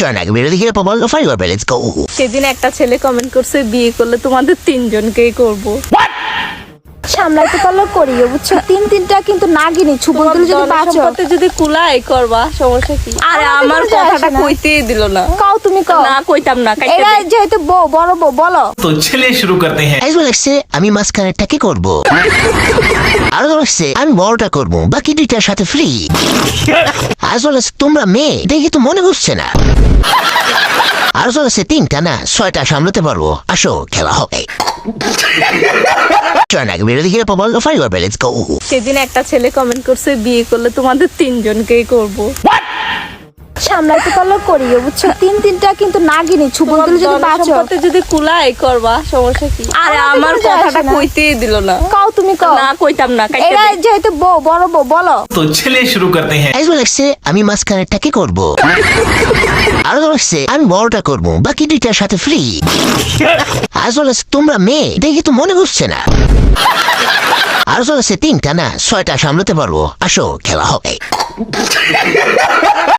চল আগে বেরো দেখি প্রবল ফাইল করবে, লেটস গো। সেদিন একটা ছেলে কমেন্ট করছে বিয়ে করলে তোমাদের তিনজনকেই করব। সামলাইতে পারলেও করিও, বুঝছো? তিনটা কিন্তু নাগিনি ছুবল দিলে যদি বাঁচো। সম্পত্তি যদি কুলাই করবা, সমস্যা কি? আরে আমার কোনো যায় কথাটা আসে না। কইতেই দিল না। কাও তুমি কাও। না কইতাম না, কাইটা এরা দে। যেহেতু বউ, বড় বউ, বলো। तो चलिए शुरू करते हैं। আইজো লাগছে আমি মাঝখানেরটা কি করবো, আরো লাগছে আমি বড়টা করবো, বাকি দুইটার সাথে ফ্রি। আইজো লাগছে তোমরা মেয়ে দেখে তো মনে বুঝছে না। আরো লাগছে তিনটা না 6টা সামলাতে পারবো, আসো খেলা হবে। চল আগে বেরো দেখি প্রবল ফাইল করবে, লেটস গো। সেদিন একটা ছেলে কমেন্ট করছে বিয়ে করলে তোমাদের তিনজনকেই করব। সামলাইতে পারলেও করিও, বুঝছো? তিনটা কিন্তু নাগিনি ছুবল দিলে যদি বাঁচো। সম্পত্তি যদি কুলাই করবা, সমস্যা কি? আরে আমার কোনো যায় কথাটা আসে না। কইতেই দিল না। কাও তুমি কাও। না কইতাম না, কাইটা এরা দে। যেহেতু বউ, বড় বউ, বলো। तो चलिए शुरू करते हैं। আইজো লাগছে আমি মাঝখানেরটা কি করবো, আরো লাগছে আমি বড়টা করবো, বাকি দুইটার সাথে ফ্রি। আইজো লাগছে তোমরা মেয়ে দেখে তো মনে বুঝছে না। আরো লাগছে তিনটা না 6টা সামলাতে পারবো, আসো খেলা হবে।